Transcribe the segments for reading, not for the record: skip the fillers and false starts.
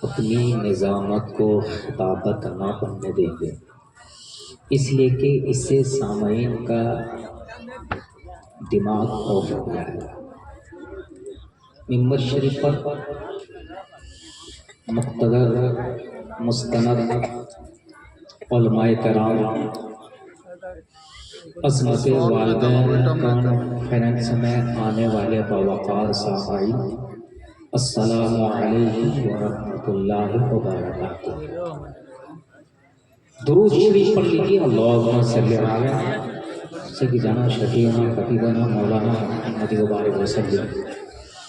अपनी निज़ामत को खिताबत ना बनने देंगे, इसलिए कि इससे सामईन का दिमाग ऑफ हो जाएगा। मिंबर शरीफ पर मुक़्तदर मुस्तनद उलमाए कराम, अज़मत वालिदैन कॉन्फ्रेंस में आने वाले बावक़ार सामाई, अस्सलामु अलैकुम व रहमतुल्लाहि व बरकातुहू। दुरूद शरीफ पढ़ लीजिए। अल्लाहुम्मा सल्लि अला सय्यिदना शफीना हबीबना मौलाना मुहम्मद व बारिक वसल्लम।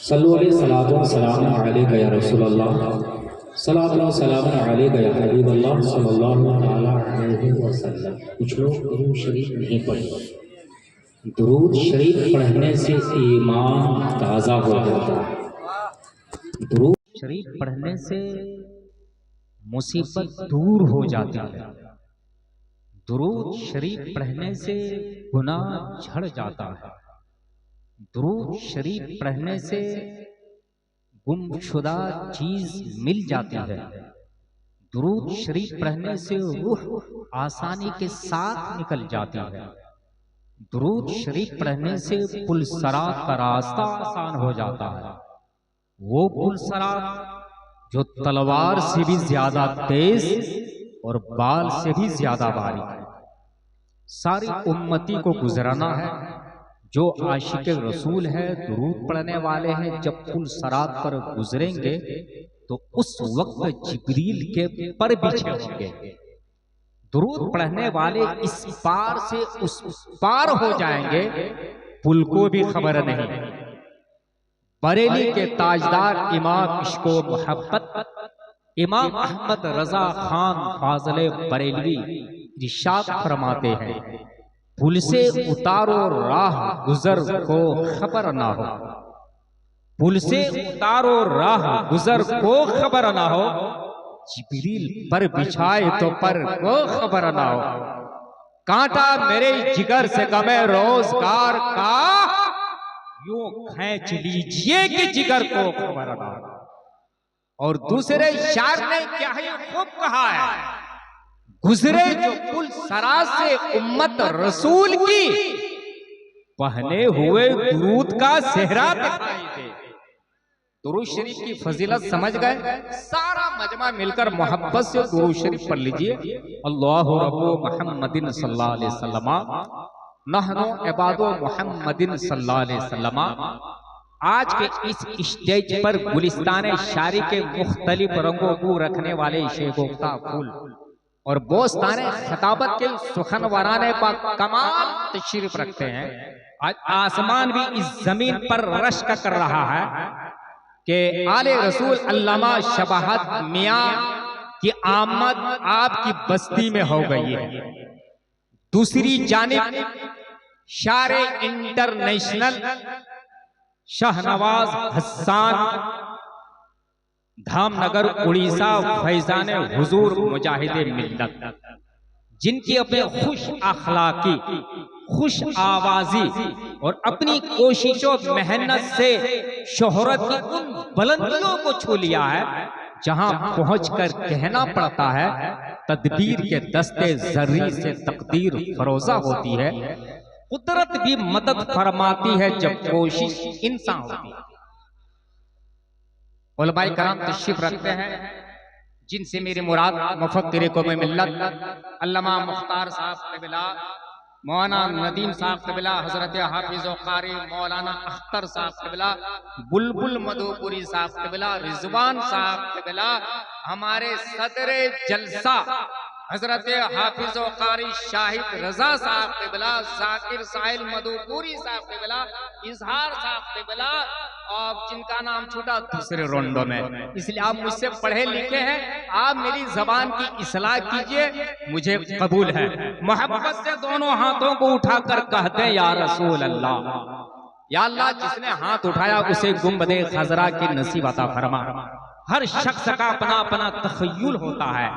सल्लु अलैहि सलातो व सलाम अलैका या रसूलल्लाह, सलातो व सलाम अलैका या हबीबल्लाह सल्लल्लाहु तआला अलैहि वसल्लम। कुछ लोग दुरूद शरीफ नहीं पढ़ते। दुरूद शरीफ पढ़ने से ईमान ताज़ा हो जाता है। दुरूद शरीफ पढ़ने से मुसीबत दूर हो जाती है। दुरूद शरीफ पढ़ने से गुनाह झड़ जाता है। दुरूद शरीफ पढ़ने से गुमशुदा चीज मिल जाती है। दुरूद शरीफ पढ़ने से रूह आसानी के साथ निकल जाती है। दुरूद शरीफ पढ़ने से पुलसरात का रास्ता आसान हो जाता है। वो पुलसरात जो तलवार से भी ज्यादा तेज और बाल से भी ज्यादा बारीक है। सारी उम्मती को गुजराना है। जो आशिक रसूल है, दुरूद पढ़ने वाले हैं, जब पुलसरात पर गुजरेंगे तो उस वक्त जिब्रील के पर बिछे होंगे। दुरूद पढ़ने वाले इस पार से उस पार हो जाएंगे, पुल को भी खबर नहीं। बरेली के ताजदार इमाम इश्को मोहब्बत इमाम अहमद रजा खान फाजले बरेलवी इरशाद फरमाते हैं, पुल से उतारो राह गुजर को खबर ना हो। पुल से उतारो राह गुजर को खबर ना हो। जिब्रील पर बिछाए तो पर को खबर ना हो। कांटा मेरे जिगर से गमे रोजगार का, यूं खींच लीजिए कि जिगर को खबर ना हो। और दूसरे शायर ने क्या ही खूब कहा है, गुजरे जो पुल सराज से उम्मत रसूल की, पहने हुए दुरूद का सेहरा दिखाई दे। दुरूद शरीफ की फजीलत समझ गए? सारा मजमा मिलकर मोहब्बत से दुरूद शरीफ पढ़ लीजिए। अल्लाहु रब्बु मुहम्मदिन सल्लल्लाहु अलैहि वसल्लम, नहनु इबादु मुहम्मदिन सल्लल्लाहु अलैहि वसल्लम। आज के इस स्टेज पर गुलिस्तान शारी के मुख्तलिफ रंगों को रखने वाले शेगुफ्ता फूल और बोस्ताने खिताबत के सुखनवराने पर कमाल तशरीफ रखते हैं। आज आसमान भी इस जमीन पर रश्क कर रहा है कि आले रसूल अल्लामा शबाहत मियां की आमद आपकी बस्ती में हो गई है। दूसरी जानिब शारे इंटरनेशनल शाहनवाज हसन धामनगर उड़ीसा फैजान हुजूर मुजाहिदे मिल्लत, जिनकी अपने खुश अखलाकी, खुश आवाजी और अपनी कोशिशों मेहनत से शोहरत की उन बुलंदियों को छू लिया है जहां पहुंचकर कहना पड़ता है, तदबीर के दस्ते जर्री से तकदीर फरोजा होती है। कुदरत भी मदद फरमाती है जब कोशिश इंसान होती है। उलमाए कराम तशरीफ रखते हैं, जिनसे मेरी मुराद मुफक्किर कौम मिल्लत अल्लामा मुख्तार साहब क़िबला, मौलाना नदीम साहब क़िबला, हजरत हाफिज व क़ारी मौलाना अख्तर साहब क़िबला, बुलबुल मधुपुरी साहब क़िबला, रिजवान साहब क़िबला, हमारे सदरे जलसा हजरत हाफिज व क़ारी शाहिद रजा साहब क़िबला, जाकिर साहिल मधुपुरी साहब क़िबला, इजहार साहब क़िबला, और जिनका नाम छूटा दूसरे रोंडो में, इसलिए आप मुझसे पढ़े लिखे हैं, आप मेरी जबान की इस्लाह कीजिए, मुझे कबूल है। मोहब्बत से दोनों हाथों को उठाकर कहते हैं, या रसूल अल्लाह, या अल्लाह, जिसने हाथ उठाया उसे गुंबदे खजरा की नसीब अता फरमा। हर शख्स का अपना अपना तखय्युल होता है,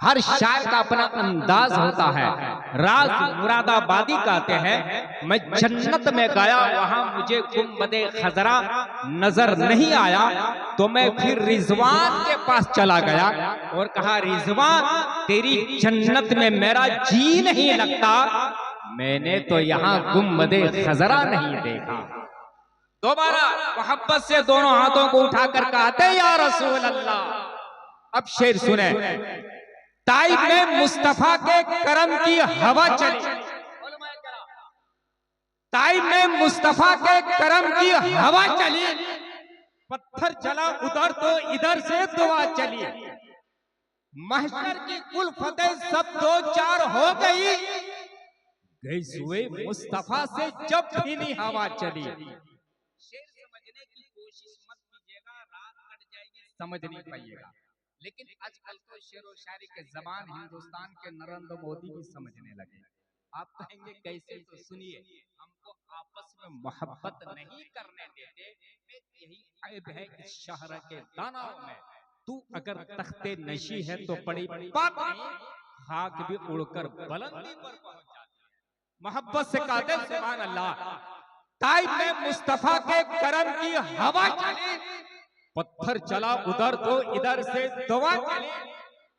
हर शायर का अपना अंदाज होता है। राज मुरादाबादी कहते हैं, मैं जन्नत में गया वहां मुझे गुंबदे खजरा नजर नहीं आया, तो मैं फिर रिजवान के पास चला गया और कहा, रिजवान तेरी जन्नत में मेरा जी नहीं लगता, मैंने तो यहाँ गुंबदे खजरा नहीं देखा। दोबारा मोहब्बत से दोनों हाथों को उठाकर कहते, या रसूल अल्लाह। अब शेर सुने। ताइफ में मुस्तफा के करम की हवा चली, ताइफ में मुस्तफा के करम की हवा चली, पत्थर चला उधर तो इधर से दुआ चली, महशर की उल्फतें सब दो चार हो गई, गई हुए मुस्तफा से जब भीनी हवा चली। शेर समझने की कोशिश मत कीजिएगा, रात कट जाएगी, समझ नहीं पाइएगा। लेकिन आजकल तो शेर और शायरी के जबान हिंदुस्तान के नरेंद्र मोदी भी समझने लगे। आप कहेंगे कैसे? तो सुनिए, हमको आपस में मोहब्बत नहीं करने देते, यही ऐब है इस शहर के दानाओं में। तू अगर तख्ते नशी है तो बड़ी बात नहीं, खाक भी उड़कर बुलंदी पर पहुंच जाती है। मोहब्बत से कहते सुभान अल्लाह। ताइफ में मुस्तफा के करम की हवा चली, पत्थर चला उधर तो इधर से दुआ चली,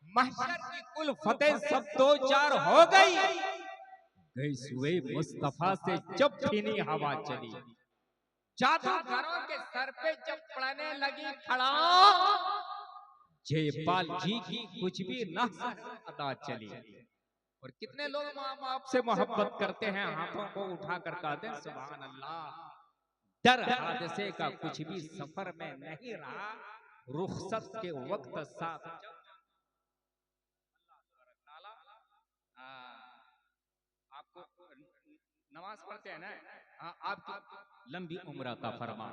महशर की कुल फतेह सब दो चार हो गई, गई हुए मुस्तफा से जब भीनी हवा चली। जादूगरों के सर पे जब पड़ने लगी खड़ा, जयपाल जी की कुछ भी न अदा चली। और कितने लोग माँ बाप से मोहब्बत करते हैं, हाथों को उठा कर कहते हैं सुभान अल्लाह। डर हादसे का कुछ भी सफर में नहीं रहा, रुखसत के वक्त साथ आपको नमाज पढ़ते हैं ना, आपकी लंबी उम्र अता फरमा।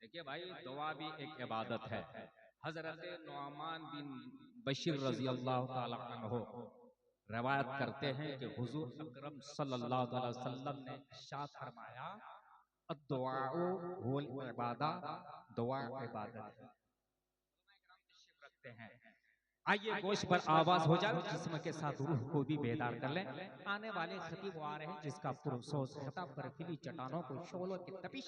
देखिए भाई, दुआ भी एक इबादत है। हजरत नुअमान बिन बशीर रजी अल्लाह ताला अन्हु रवायत करते हैं कि हुजूर अकरम सल्लल्लाहु अलैहि वसल्लम ने इरशाद फरमाया, अद्दुआउ हुवल इबादा, दुआ इबादत है। रखते हैं, आइए गोश पर आवाज हो जाए, जिस्म के साथ रूह को भी बेदार कर लें। आने वाले खतीब आ रहे हैं जिसका पुरसोस खिताब बर्फीली चट्टानों को शोलों की तपिश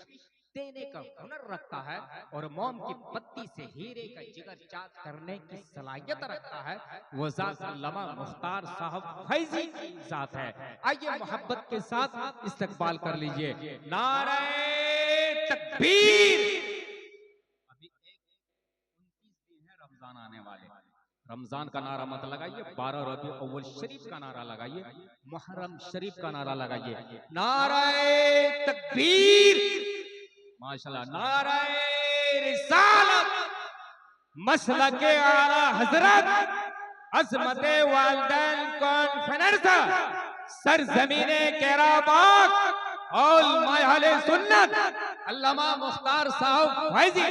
देने का हुनर रखता है और मोम की पत्ती से हीरे का जिगर चाक करने की सलाहियत रखता है। वो ज़ात अल्लामा मुख्तार साहब फैजी की ज़ात है। आइए मोहब्बत के साथ इस्तकबाल कर लीजिए। नारे तकबीर। अभी 29 दिन है रमजान आने वाले। रमजान का नारा मत लगाइए, 12 रबी अव्वल शरीफ का नारा लगाइए, मुहर्रम शरीफ का नारा लगाइए। नारे तकबीर, माशाल्लाह। नारे रिसालत, मसलके आला हजरत, अज़मते वालिदैन कॉन्फ्रेंस, सरज़मीने केराबाग और महले सुन्नत अल्लामा मुख्तार साहब फैजी